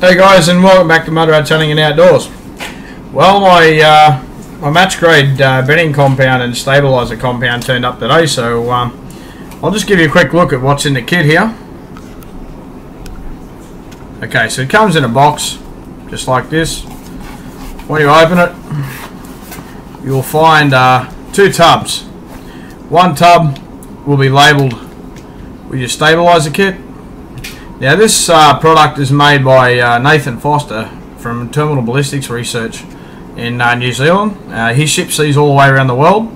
Hey guys, and welcome back to Mudroads Hunting and Outdoors. Well, my match grade bedding compound and stabiliser compound turned up today, so I'll just give you a quick look at what's in the kit here. Okay, so it comes in a box just like this. When you open it, you'll find two tubs. One tub will be labelled with your stabiliser kit. Now this product is made by Nathan Foster from Terminal Ballistics Research in New Zealand. He ships these all the way around the world.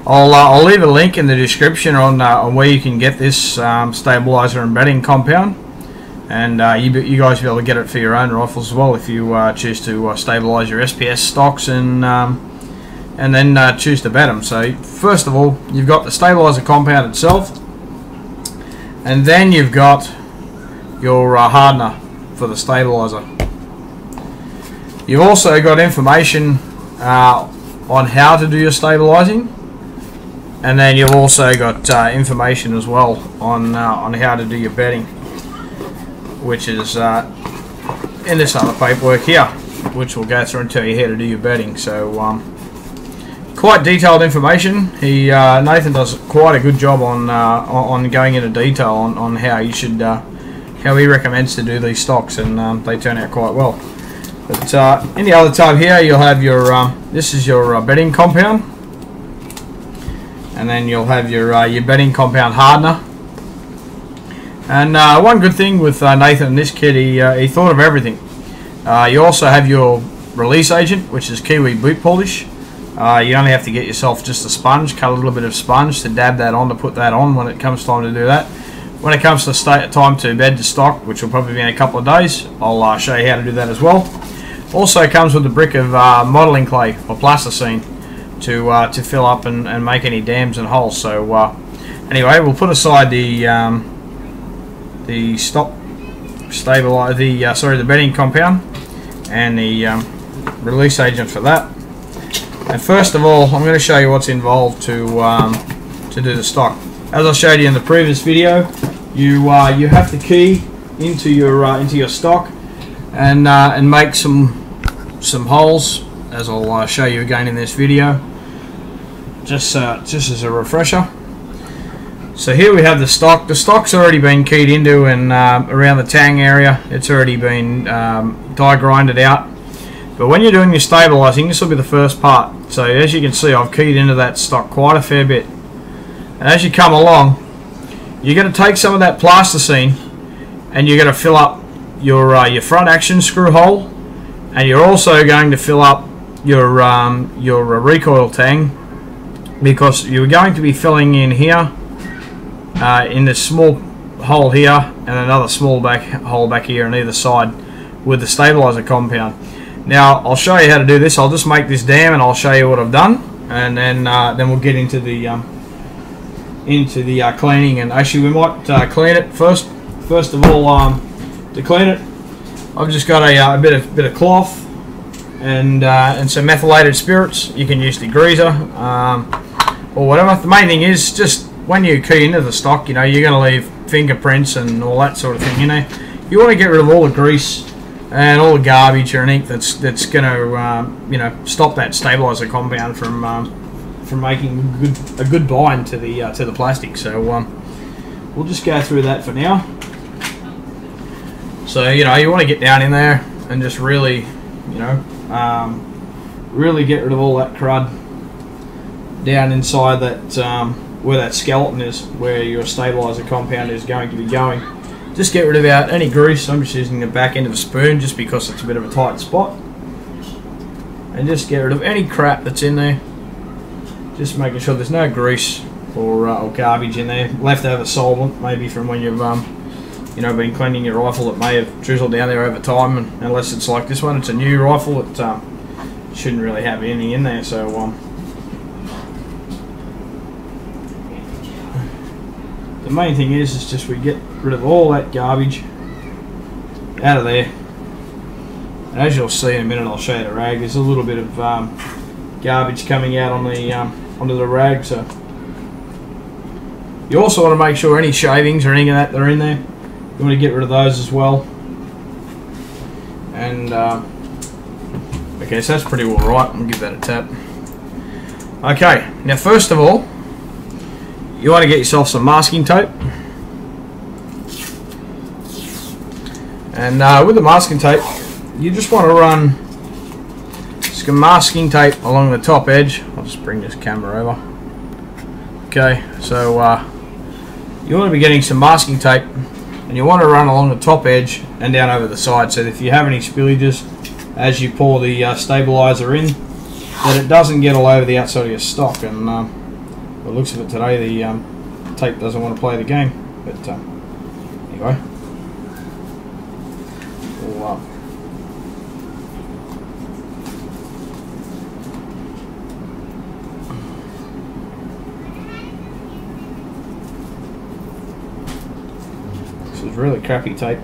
I'll leave a link in the description on where you can get this stabiliser and bedding compound, and you guys will be able to get it for your own rifles as well if you choose to stabilise your SPS stocks and then choose to bed them. So first of all, you've got the stabiliser compound itself, and then you've got your hardener for the stabiliser. You've also got information on how to do your stabilising, and then you've also got information as well on how to do your bedding, which is in this other paperwork here, which will go through and tell you how to do your bedding. So quite detailed information. Nathan does quite a good job on going into detail on how you should how he recommends to do these stocks, and they turn out quite well. But in the other tub here, you'll have your this is your bedding compound, and then you'll have your bedding compound hardener. And one good thing with Nathan in this kit, he thought of everything. You also have your release agent, which is kiwi boot polish. You only have to get yourself just a sponge, cut a little bit of sponge to dab that on, to put that on when it comes time to do that. When it comes to time to bed to stock, which will probably be in a couple of days, I'll show you how to do that as well. Also comes with a brick of modelling clay or plasticine to fill up and make any dams and holes. So anyway, we'll put aside the bedding compound and the release agent for that. And first of all, I'm going to show you what's involved to do the stock. As I showed you in the previous video, you have to key into your stock and make some holes, as I'll show you again in this video, just as a refresher. So here we have the stock. The stock's already been keyed into, and around the tang area it's already been die grinded out. But when you're doing your stabilising, this will be the first part. So as you can see, I've keyed into that stock quite a fair bit. And as you come along, you're going to take some of that plasticine and you're going to fill up your front action screw hole, and you're also going to fill up your recoil tang, because you're going to be filling in here in this small hole here and another small hole back here on either side with the stabiliser compound. Now I'll show you how to do this. I'll just make this dam and I'll show you what I've done, and then we'll get into the cleaning. And actually we might clean it first. First of all, to clean it, I've just got a bit of cloth and some methylated spirits. You can use degreaser or whatever. The main thing is, just when you key into the stock, you're going to leave fingerprints and all that sort of thing. You want to get rid of all the grease and all the garbage or ink that's going to stop that stabiliser compound from making a good bind to the plastic. So we'll just go through that for now. So you want to get down in there and just really really get rid of all that crud down inside that where that skeleton is, where your stabiliser compound is going to be going. Just get rid of any grease. I'm just using the back end of a spoon just because it's a bit of a tight spot, and just get rid of any crap that's in there. Just making sure there's no grease or garbage in there. Leftover solvent, maybe from when you've been cleaning your rifle, that may have drizzled down there over time. And unless it's like this one, it's a new rifle, it shouldn't really have anything in there. So the main thing is just we get rid of all that garbage out of there. And as you'll see in a minute, I'll show you the rag. There's a little bit of garbage coming out on the onto the rag. So you also want to make sure any shavings or anything of that are in there, you want to get rid of those as well. And okay, so that's pretty well right. I'll give that a tap. Okay, now first of all, you want to get yourself some masking tape. And with the masking tape, you just want to run some masking tape along the top edge. I'll just bring this camera over. Okay, so you want to be getting some masking tape, and you want to run along the top edge and down over the side, so that if you have any spillages as you pour the stabiliser in, that it doesn't get all over the outside of your stock. And by the looks of it today, the tape doesn't want to play the game. But anyway, we'll, this is really crappy tape.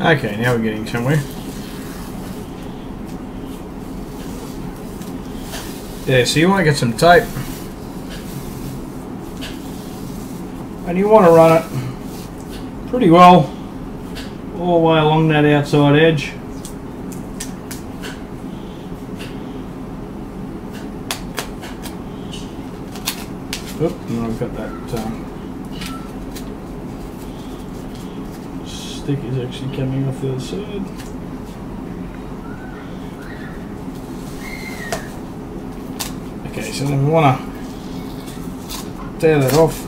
But, okay, now we're getting somewhere. Yeah, so you want to get some tape, and you want to run it pretty well all the way along that outside edge. Oop, and I've got that stick is actually coming off the other side. Okay, so then we want to tear that off.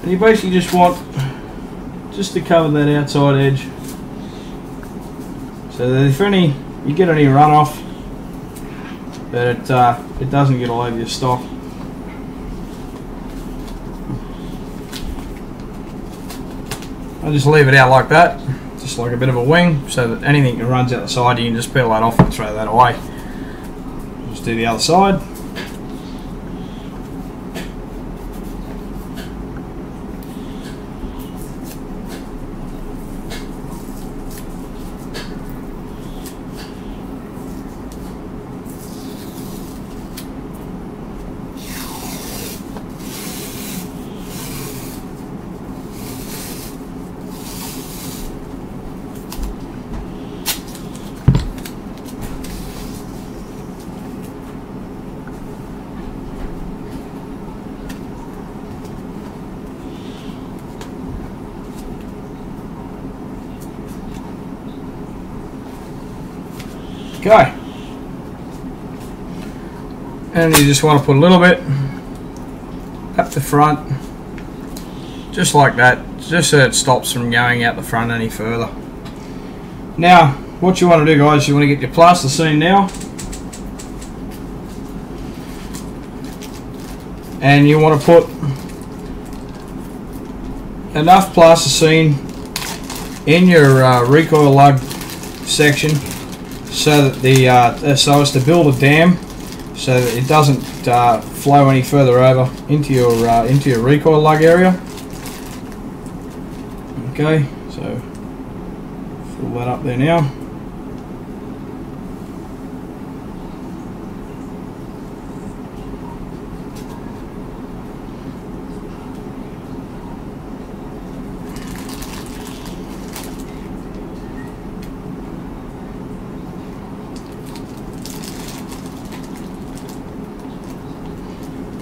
And you basically just want just to cover that outside edge, so that if you get any runoff, that it doesn't get all over your stock. I just leave it out like that, just like a bit of a wing, so that anything that runs out the side, you can just peel that off and throw that away. Just do the other side. Okay, and you just want to put a little bit up the front, just like that, just so it stops from going out the front any further. Now, what you want to do, guys, you want to get your plasticine now, and you want to put enough plasticine in your recoil lug section, so that so as to build a dam, so that it doesn't flow any further over into your recoil lug area. Okay, so fill that up there now.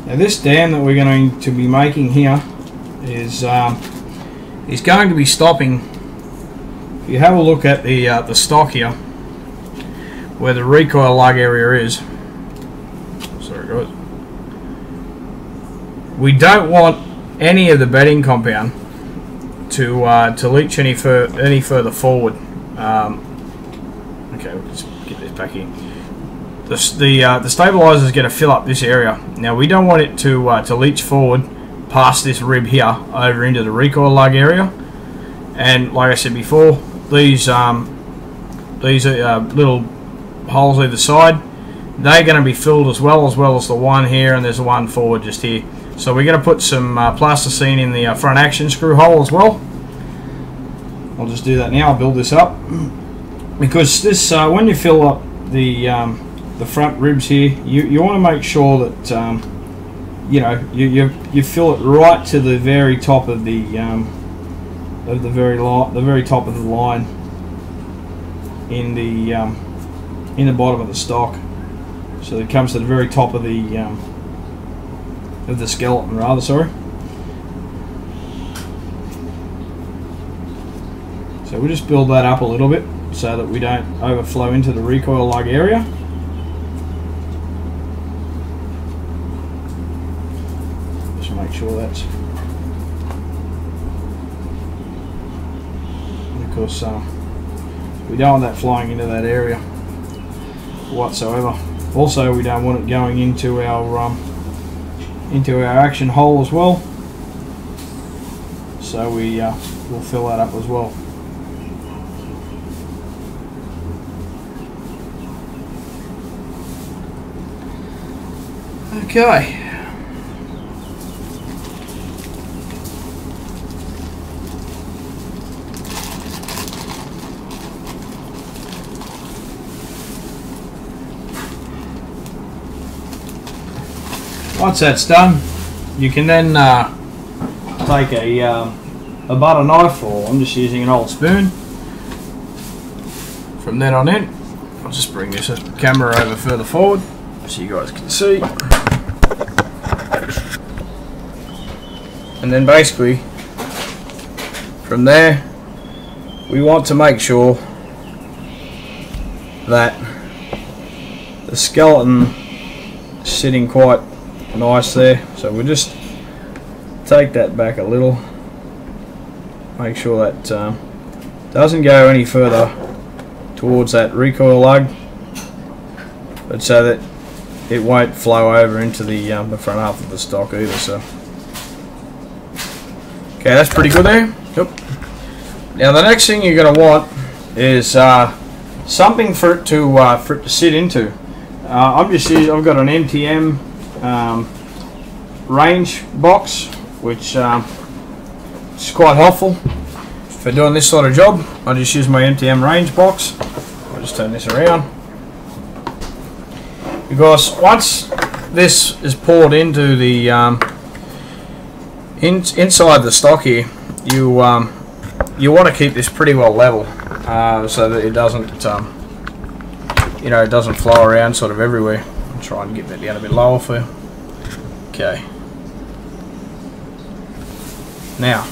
Now this dam that we're going to be making here is going to be stopping. If you have a look at the stock here, where the recoil lug area is. Sorry guys. We don't want any of the bedding compound to leach any further forward. Okay, we'll just get this back in. The stabiliser is going to fill up this area. Now we don't want it to leach forward past this rib here over into the recoil lug area. And like I said before, these little holes either side, they're going to be filled as well as the one here, and there's one forward just here. So we're going to put some plasticine in the front action screw hole as well. I'll just do that now. I'll build this up because this when you fill up the front ribs here, you want to make sure that you know you fill it right to the very top of the very top of the line in the bottom of the stock, so it comes to the very top of the skeleton, rather. Sorry. So we'll just build that up a little bit so that we don't overflow into the recoil lug area. Just make sure that's, because we don't want that flying into that area whatsoever. Also, we don't want it going into our action hole as well, so we'll fill that up as well. Okay. Once that's done, you can then take a butter knife, or I'm just using an old spoon. From then on in, I'll just bring this camera over further forward so you guys can see. And then basically, from there, we want to make sure that the skeleton is sitting quite nice there. So we'll just take that back a little, make sure that doesn't go any further towards that recoil lug, but so that it won't flow over into the front half of the stock either. So okay, that's pretty good there. Yep. Now the next thing you're going to want is something for it to sit into. I've got an MTM range box, which is quite helpful for doing this sort of job. I just use my MTM range box. I'll just turn this around, because once this is poured into the inside the stock here, you want to keep this pretty well level, so that it doesn't it doesn't flow around sort of everywhere. I'll try and get that down a bit lower for you. Okay. Now,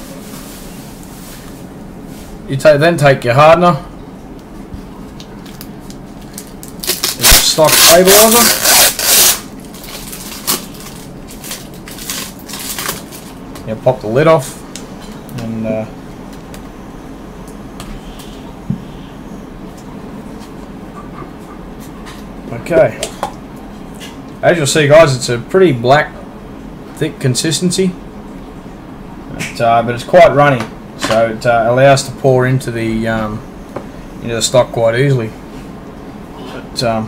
you then take your hardener, your stock stabiliser, you pop the lid off, and okay. As you'll see, guys, it's a pretty black, thick consistency, but it's quite runny, so it allows to pour into the stock quite easily. But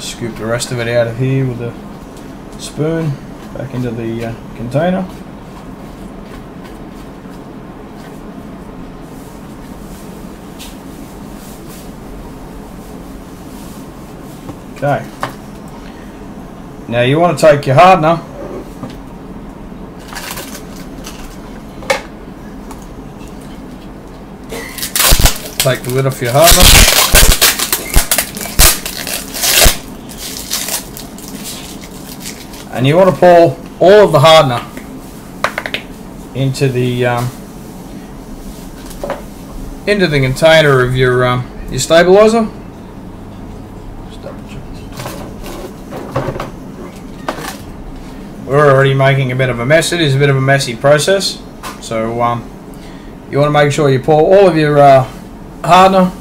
scoop the rest of it out of here with a spoon back into the container. Okay. Now you want to take your hardener, take the lid off your hardener, and you want to pour all of the hardener into the container of your stabilizer. We're already making a bit of a mess. It is a bit of a messy process, so you want to make sure you pour all of your hardener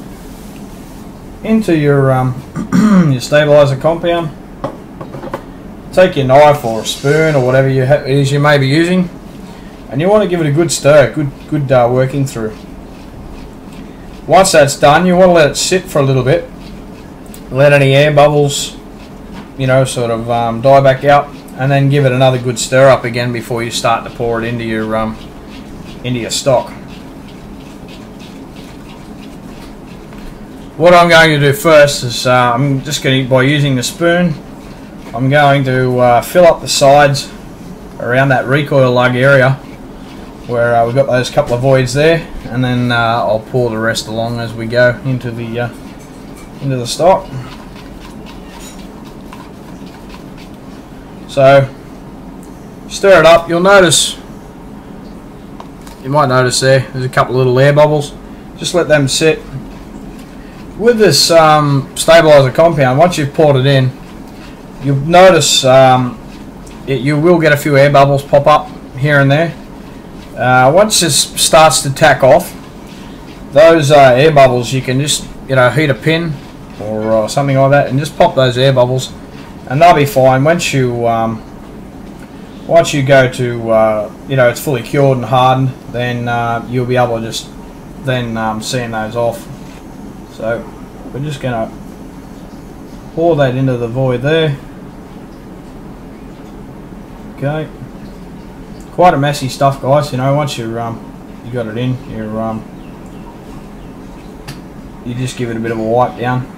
into your your stabilizer compound. Take your knife or a spoon or whatever it is you may be using, and you want to give it a good stir, good working through. Once that's done, you want to let it sit for a little bit, let any air bubbles, you know, sort of die back out, and then give it another good stir up again before you start to pour it into your stock. What I'm going to do first is I'm just going to, by using the spoon, I'm going to fill up the sides around that recoil lug area where we've got those couple of voids there, and then I'll pour the rest along as we go into the stock. So stir it up. You'll notice, you might notice there's a couple of little air bubbles. Just let them sit. With this stabilizer compound, once you've poured it in, you'll notice you will get a few air bubbles pop up here and there. Once this starts to tack off, those air bubbles, you can just, you know, heat a pin or something like that and just pop those air bubbles, and they'll be fine. Once you go to you know, it's fully cured and hardened, then you'll be able to just then sand those off. So we're just going to pour that into the void there. Okay, quite a messy stuff, guys. You know, once you got it in, you just give it a bit of a wipe down.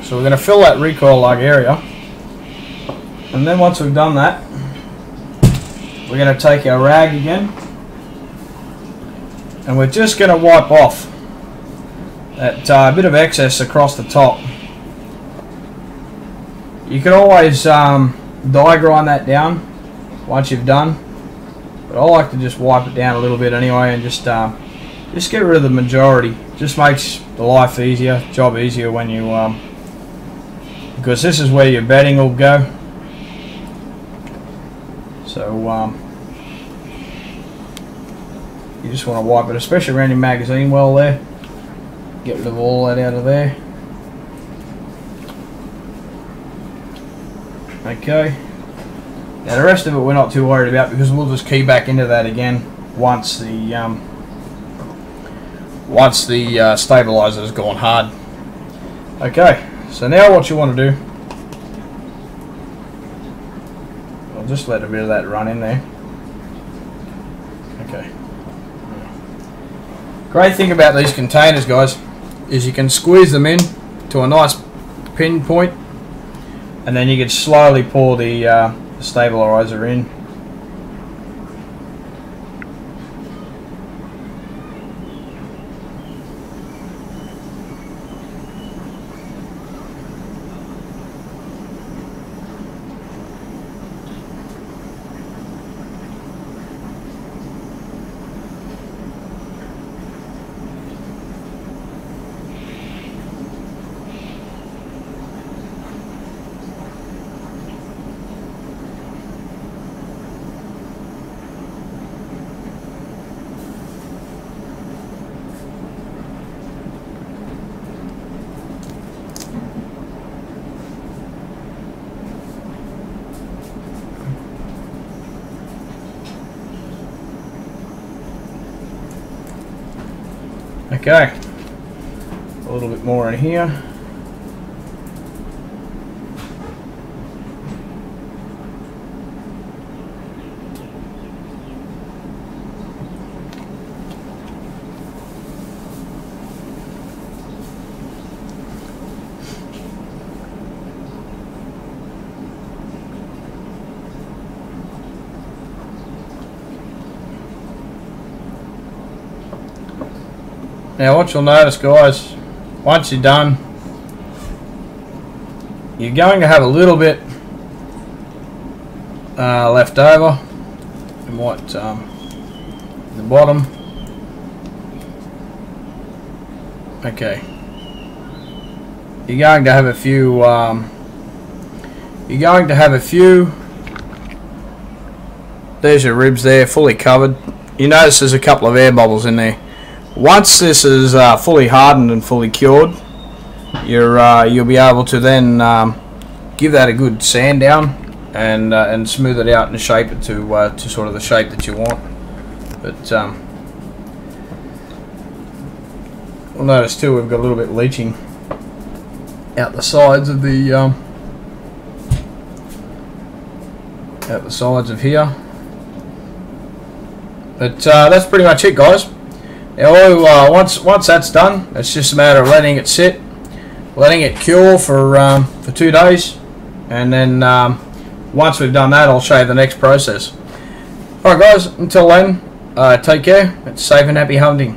So we're going to fill that recoil lug area, and then once we've done that, we're going to take our rag again, and we're just going to wipe off that bit of excess across the top. You can always die grind that down once you've done, but I like to just wipe it down a little bit anyway, and just get rid of the majority. Just makes the life easier, job easier when you because this is where your bedding will go. So you just want to wipe it, especially around your magazine well there. Get rid of all that out of there. Okay. Now the rest of it we're not too worried about, because we'll just key back into that again once the stabilizer has gone hard. Okay. So now what you want to do, I'll just let a bit of that run in there. Okay. Great thing about these containers, guys, is you can squeeze them in to a nice pinpoint, and then you can slowly pour the stabilizer in. Okay, a little bit more in here. Now what you'll notice, guys, once you're done, you're going to have a little bit left over in what the bottom. Okay, you're going to have a few there's your ribs there, fully covered. You notice there's a couple of air bubbles in there. Once this is fully hardened and fully cured, you'll be able to then give that a good sand down and smooth it out and shape it to sort of the shape that you want. But you'll notice too we've got a little bit leaching out the sides of the sides of here. But that's pretty much it, guys. Now, once that's done, it's just a matter of letting it sit, letting it cure for 2 days, and then once we've done that, I'll show you the next process. Alright guys, until then, take care. It's safe and happy hunting.